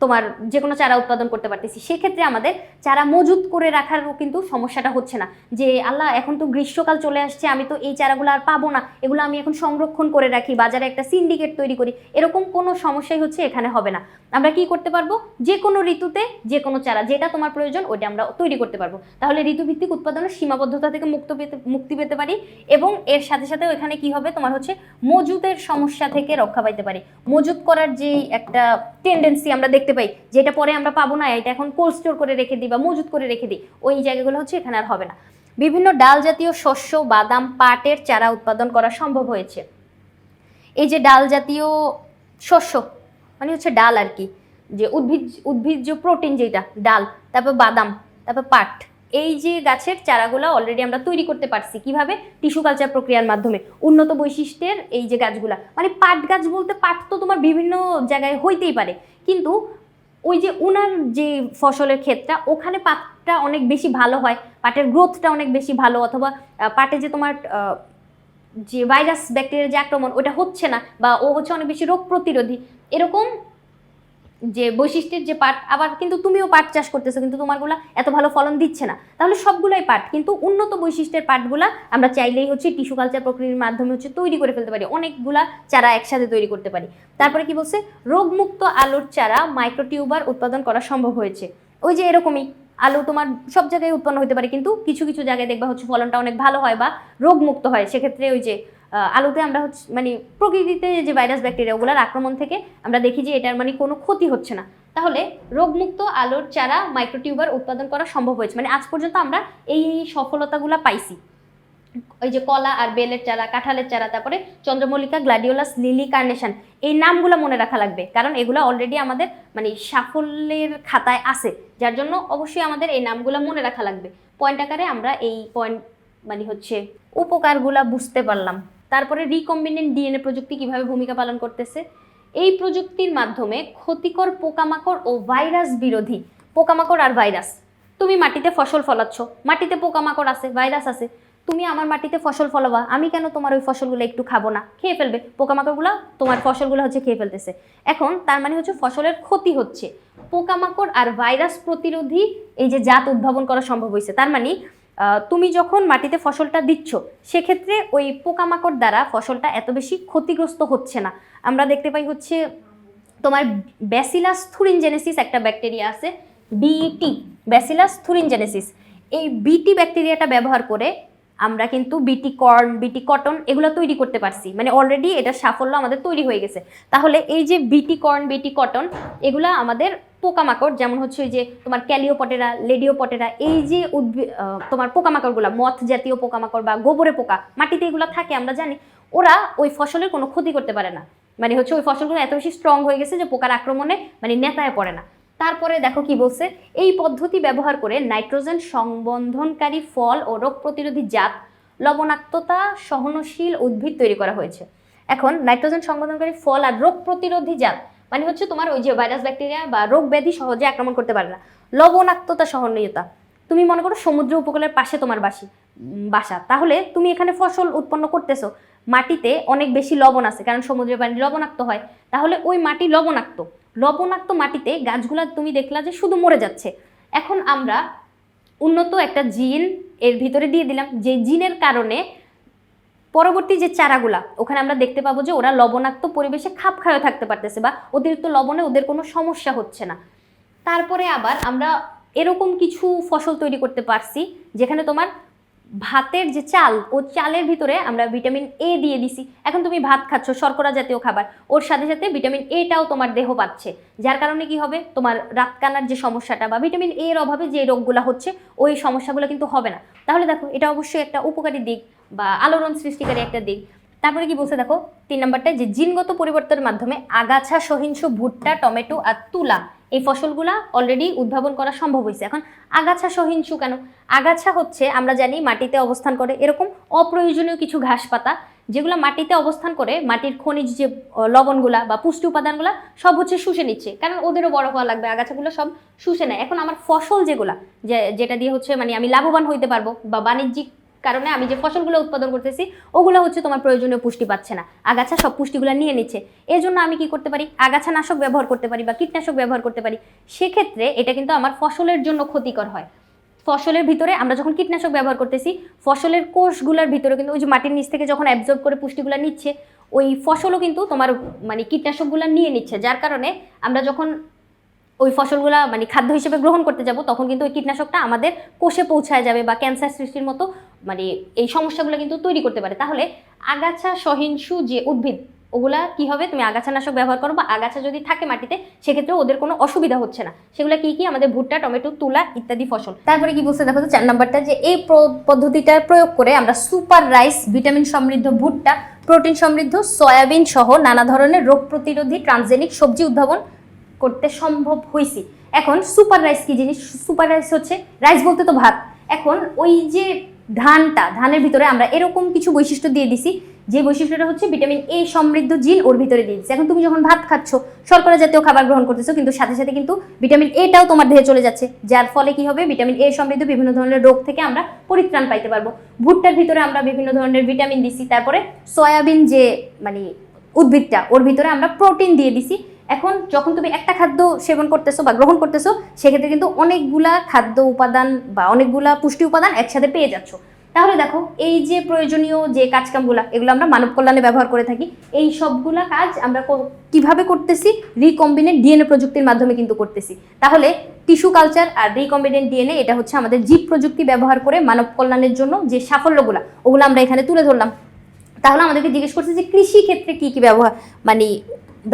তোমার যে কোনো চারা উৎপাদন করতে পারতেছি। সেক্ষেত্রে আমাদের চারা মজুত করে রাখারও কিন্তু সমস্যাটা হচ্ছে না, যে আল্লাহ এখন তো গ্রীষ্মকাল চলে আসছে, আমি তো এই চারাগুলো আর পাবো না, এগুলো আমি এখন সংরক্ষণ করে রাখি, বাজারে একটা সিন্ডিকেট তৈরি করি, এরকম কোনো সমস্যাই হচ্ছে এখানে হবে না। আমরা কি করতে পারবো? যে কোনো ঋতুতে যে কোনো চারা যেটা তোমার প্রয়োজন ওইটা আমরা তৈরি করতে পারবো। তাহলে ঋতুভিত্তিক উৎপাদনের সীমাবদ্ধতা থেকে মুক্তি পেতে পারি, এবং এর সাথে সাথে এখানে কি হবে, তোমার হচ্ছে মজুতের সমস্যা থেকে রক্ষা পাইতে পারি। মজুত করার যে একটা টেন্ডেন্সি আমরা দেখতে পাই, যেটা পরে আমরা পাবো না, এটা এখন কোল্ড স্টোর করে রেখে দিই বা মজুত করে রেখে দিই, ওই জায়গাগুলো হচ্ছে এখানে আর হবে না। বিভিন্ন ডাল জাতীয় শস্য, বাদাম, পাটের চারা উৎপাদন করা সম্ভব হয়েছে। এই যে ডাল জাতীয় শস্য মানে হচ্ছে ডাল আর কি, যে উদ্ভিজ্জ প্রোটিন যেটা ডাল, তারপর বাদাম, তারপর পাট, এই যে গাছের চারাগুলো অলরেডি আমরা তৈরি করতে পারছি। কিভাবে? টিস্যু কালচার প্রক্রিয়ার মাধ্যমে। উন্নত বৈশিষ্ট্যের এই যে গাছগুলা, মানে পাট গাছ বলতে পাট তো তোমার বিভিন্ন জায়গায় হইতেই পারে, কিন্তু ওই যে উনার যে ফসলের ক্ষেতটা, ওখানে পাটটা অনেক বেশি ভালো হয়, পাটের গ্রোথটা অনেক বেশি ভালো, অথবা পাটে যে তোমার যে ভাইরাস ব্যাকটেরিয়ার যে আক্রমণ ওটা হচ্ছে না, বা ও হচ্ছে অনেক বেশি রোগ প্রতিরোধী, এরকম যে বৈশিষ্ট্যের যে পাট, আবার কিন্তু তুমিও পাট চাষ করতেছো কিন্তু তোমারগুলা এত ভালো ফলন দিচ্ছে না, তাহলে সবগুলাই পাট, কিন্তু উন্নত বৈশিষ্ট্যের পাটগুলা আমরা চাইলেই হচ্ছে টিস্যু কালচার প্রক্রিয়ার মাধ্যমে হচ্ছে তৈরি করে ফেলতে পারি, অনেকগুলা চারা একসাথে তৈরি করতে পারি। তারপরে কি বলছে, রোগমুক্ত আলুর চারা মাইক্রোটিউবার উৎপাদন করা সম্ভব হয়েছে। ওই যে এরকমই আলু তোমার সব জায়গায় উৎপন্ন হতে পারে, কিন্তু কিছু কিছু জায়গায় দেখবা হচ্ছে ফলনটা অনেক ভালো হয় বা রোগমুক্ত হয়, সেক্ষেত্রে ওই যে আলুতে আমরা হচ্ছে মানে প্রকৃতিতে যে ভাইরাস ব্যাকটেরিয়া ওগুলোর আক্রমণ থেকে আমরা দেখি যে এটার মানে কোনো ক্ষতি হচ্ছে না। তাহলে রোগমুক্ত আলুর চারা মাইক্রোটিউবার উৎপাদন করা সম্ভব হয়েছে, মানে আজ পর্যন্ত আমরা এই সফলতাগুলো পাইছি। ওই যে কলা আর বেলের চারা, কাঁঠালের চারা, তারপরে চন্দ্রমল্লিকা, গ্ল্যাডিওলাস, লিলি, কার্নেশন, এই নামগুলো মনে রাখা লাগবে, কারণ এগুলো অলরেডি আমাদের মানে সাফল্যের খাতায় আছে, যার জন্য অবশ্যই আমাদের এই নামগুলো মনে রাখা লাগবে। পয়েন্ট আকারে আমরা এই পয়েন্ট মানে হচ্ছে উপকারগুলা বুঝতে পারলাম। তারপরে রিকম্বিনেন্ট ডিএনএ প্রযুক্তি কিভাবে ভূমিকা পালন করতেছে, এই প্রযুক্তির মাধ্যমে ক্ষতিকর পোকামাকড় ও ভাইরাস বিরোধী, পোকামাকড় আর ভাইরাস, তুমি মাটিতে ফসল ফলাচ্ছ, মাটিতে পোকামাকড় আছে, ভাইরাস আছে, তুমি আমার মাটিতে ফসল ফলাবা, আমি কেন তোমার ওই ফসলগুলো একটু খাবো না, খেয়ে ফেলবে, পোকামাকড়গুলো তোমার ফসলগুলো হচ্ছে খেয়ে ফেলতেছে। এখন তার মানে হচ্ছে ফসলের ক্ষতি হচ্ছে, পোকামাকড় আর ভাইরাস প্রতিরোধী এই যে জাত উদ্ভাবন করা সম্ভব হয়েছে। তার মানে তুমি যখন মাটিতে ফসলটা দিচ্ছ সেক্ষেত্রে ওই পোকামাকড় দ্বারা ফসলটা এত বেশি ক্ষতিগ্রস্ত হচ্ছে না। আমরা দেখতে পাই হচ্ছে তোমার ব্যাসিলাস থুরিনজেনেসিস একটা ব্যাকটেরিয়া আছে, বিটি, ব্যাসিলাস থুরিনজেনেসিস, এই বিটি ব্যাকটেরিয়াটা ব্যবহার করে আমরা কিন্তু বিটি কর্ন, বিটি কটন এগুলো তৈরি করতে পারছি, মানে অলরেডি এটা সাফল্য আমাদের তৈরি হয়ে গেছে। তাহলে এই যে বিটি কর্ন, বিটি কটন এগুলা আমাদের পোকামাকড়, যেমন হচ্ছে ওই যে তোমার ক্যালিওপটেরা, লেডিওপটেরা, এই যে তোমার পোকামাকড়গুলো, মথ জাতীয় পোকামাকড় বা গোবরে পোকা মাটিতে এগুলো থাকে আমরা জানি, ওরা ওই ফসলের কোনো ক্ষতি করতে পারে না, মানে হচ্ছে ওই ফসলগুলো এত বেশি স্ট্রং হয়ে গেছে যে পোকার আক্রমণে মানে নেতায় পড়ে না। তারপরে দেখো কি বলছে, এই পদ্ধতি ব্যবহার করে নাইট্রোজেন সংবন্ধনকারী ফল ও রোগ প্রতিরোধী জাত লবণাক্ততা সহনশীল উদ্ভিদ তৈরি করা হয়েছে। এখন নাইট্রোজেন সংবন্ধনকারী ফল আর রোগ প্রতিরোধী জাত মানে হচ্ছে তোমার ওই যে ভাইরাস ব্যাকটেরিয়া বা রোগ ব্যাধি সহজে আক্রমণ করতে পারে না। লবণাক্ততা সহনীয়তা, তুমি মনে করো সমুদ্র উপকূলের পাশে তোমার বাসা, তাহলে তুমি এখানে ফসল উৎপন্ন করতেছো, মাটিতে অনেক বেশি লবণ আছে কারণ সমুদ্রের পানি লবণাক্ত হয়, তাহলে ওই মাটি লবণাক্ত, লবণাক্ত মাটিতে গাছগুলা তুমি দেখলা যে শুধু মরে যাচ্ছে। এখন আমরা উন্নত একটা জিন এর ভিতরে দিয়ে দিলাম, যে জিনের কারণে পরবর্তী যে চারাগুলা ওখানে আমরা দেখতে পাবো যে ওরা লবণাক্ত পরিবেশে খাপ খাওয়া থাকতে পারতেছে বা অতিরিক্ত লবণে ওদের কোনো সমস্যা হচ্ছে না। তারপরে আবার আমরা এরকম কিছু ফসল তৈরি করতে পারছি যেখানে তোমার ভাতের যে চাল, ও চালের ভিতরে আমরা ভিটামিন এ দিয়ে দিছি, এখন তুমি ভাত খাচ্ছ শর্করা জাতীয় খাবার, ওর সাথে সাথে ভিটামিন এটাও তোমার দেহ পাচ্ছে, যার কারণে কি হবে, তোমার রাতকানার যে সমস্যাটা বা ভিটামিন এর অভাবে যে রোগগুলো হচ্ছে ওই সমস্যাগুলো কিন্তু হবে না। তাহলে দেখো এটা অবশ্যই একটা উপকারী দিক বা আলোড়ন সৃষ্টিকারী একটা দিক। তারপরে কি বলছে দেখো 3 নম্বরটা, যে জিনগত পরিবর্তনের মাধ্যমে আগাছা সহিংসু ভুট্টা, টমেটো আর তুলা এই ফসলগুলা অলরেডি উদ্ভাবন করা সম্ভব হয়েছে। এখন আগাছা সহিংসু কেন? আগাছা হচ্ছে আমরা জানি মাটিতে অবস্থান করে এরকম অপ্রয়োজনীয় কিছু ঘাস পাতা, যেগুলো মাটিতে অবস্থান করে মাটির খনিজ যে লবণগুলা বা পুষ্টি উপাদানগুলা সব হচ্ছে শুষে নিচ্ছে, কারণ ওদেরও বড় হওয়া লাগবে, আগাছাগুলো সব শুষে নেয়। এখন আমার ফসল যেগুলা যেটা দিয়ে হচ্ছে মানে আমি লাভবান হইতে পারবো বা বাণিজ্যিক কারণে আমি যে ফসলগুলো উৎপাদন করতেছি ওগুলো হচ্ছে তোমার প্রয়োজনীয় পুষ্টি পাচ্ছে না, আগাছা সব পুষ্টিগুলো নিয়ে নিচ্ছে। এই জন্য আমি কি করতে পারি, আগাছা নাশক ব্যবহার করতে পারি বা কীটনাশক ব্যবহার করতে পারি, সেক্ষেত্রে এটা কিন্তু আমার ফসলের জন্য ক্ষতিকর হয়। ফসলের ভিতরে আমরা যখন কীটনাশক ব্যবহার করতেছি ফসলের কোষগুলোর ভিতরে কিন্তু ওই যে মাটির নিচ থেকে যখন অ্যাবজর্ব করে পুষ্টিগুলো নিচ্ছে, ওই ফসলও কিন্তু তোমার মানে কীটনাশকগুলো নিয়ে নিচ্ছে, যার কারণে আমরা যখন ওই ফসলগুলা মানে খাদ্য হিসেবে গ্রহণ করতে যাব তখন কিন্তু ওই কীটনাশকটা আমাদের কোষে পৌঁছায় যাবে বা ক্যান্সার সৃষ্টির মতো মানে এই সমস্যাগুলো কিন্তু তৈরি করতে পারে। তাহলে আগাছা সহিংসু যে উদ্ভিদ ওগুলা কি হবে, তুমি আগাছানাশক ব্যবহার করো বা আগাছা যদি থাকে মাটিতে সেক্ষেত্রে ওদের কোনো অসুবিধা হচ্ছে না। সেগুলো কি কি, আমাদের ভুট্টা, টমেটো, তুলা ইত্যাদি ফসল। তারপরে কি বলছে দেখো তো 4 নম্বরটা, যে এই পদ্ধতিটার প্রয়োগ করে আমরা সুপার রাইস, ভিটামিন সমৃদ্ধ ভুট্টা, প্রোটিন সমৃদ্ধ সয়াবিন সহ নানা ধরনের রোগ প্রতিরোধী ট্রান্সজেনিক সবজি উদ্ভাবন করতে সম্ভব হয়েছি। এখন সুপার রাইস কি জিনিস? সুপার রাইস হচ্ছে, রাইস বলতে তো ভাত, এখন ওই যে ধানের ভিতরে আমরা এরকম কিছু বৈশিষ্ট্য দিয়ে দিছি, যে বৈশিষ্ট্যটা হচ্ছে ভিটামিন এ সমৃদ্ধ জিন ওর ভিতরে দিয়ে দিচ্ছি। এখন তুমি যখন ভাত খাচ্ছ শর্করা জাতীয় খাবার গ্রহণ করতেছো, কিন্তু সাথে সাথে কিন্তু ভিটামিন এটাও তোমার দেহে চলে যাচ্ছে, যার ফলে কি হবে, ভিটামিন এ সমৃদ্ধ বিভিন্ন ধরনের রোগ থেকে আমরা পরিত্রাণ পাইতে পারবো। ভুট্টার ভিতরে আমরা বিভিন্ন ধরনের ভিটামিন দিছি, তারপরে সয়াবিন যে মানে উদ্ভিদটা ওর ভিতরে আমরা প্রোটিন দিয়ে দিছি, এখন যখন তুমি একটা খাদ্য সেবন করতেছো বা গ্রহণ করতেছো, সেক্ষেত্রে কিন্তু অনেকগুলা খাদ্য উপাদান বা অনেকগুলা পুষ্টি উপাদান একসাথে পেয়ে যাচ্ছ। তাহলে দেখো, এই যে প্রয়োজনীয় যে কাজকামগুলো, এগুলো আমরা মানব কল্যাণে ব্যবহার করে থাকি। এই সবগুলা কাজ আমরা কিভাবে করতেছি? রিকম্বিনেন্ট ডিএনএ প্রযুক্তির মাধ্যমে কিন্তু করতেছি। তাহলে টিস্যু কালচার আর রিকম্বিনেন্ট ডিএনএ, এটা হচ্ছে আমাদের জীব প্রযুক্তি ব্যবহার করে মানব কল্যাণের জন্য যে সাফল্যগুলো, ওগুলো আমরা এখানে তুলে ধরলাম। তাহলে আমাদেরকে জিজ্ঞেস করছে যে কৃষি ক্ষেত্রে কি কি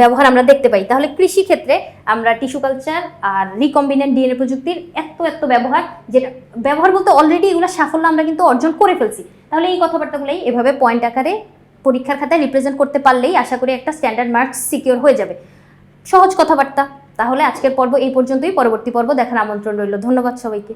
ব্যবহার আমরা দেখতে পাই। তাহলে কৃষি ক্ষেত্রে আমরা টিস্যু কালচার আর রিকম্বিনেন্ট ডিএনএ প্রযুক্তির এত ব্যবহার, যেটা ব্যবহার বলতে অলরেডি এগুলো সাফল্য আমরা কিন্তু অর্জন করে ফেলছি। তাহলে এই কথাবার্তাগুলোই এভাবে পয়েন্ট আকারে পরীক্ষার খাতায় রিপ্রেজেন্ট করতে পারলেই আশা করি একটা স্ট্যান্ডার্ড মার্কস সিকিউর হয়ে যাবে। সহজ কথাবার্তা। তাহলে আজকের পর্ব এই পর্যন্তই, পরবর্তী পর্ব দেখার আমন্ত্রণ রইল। ধন্যবাদ সবাইকে।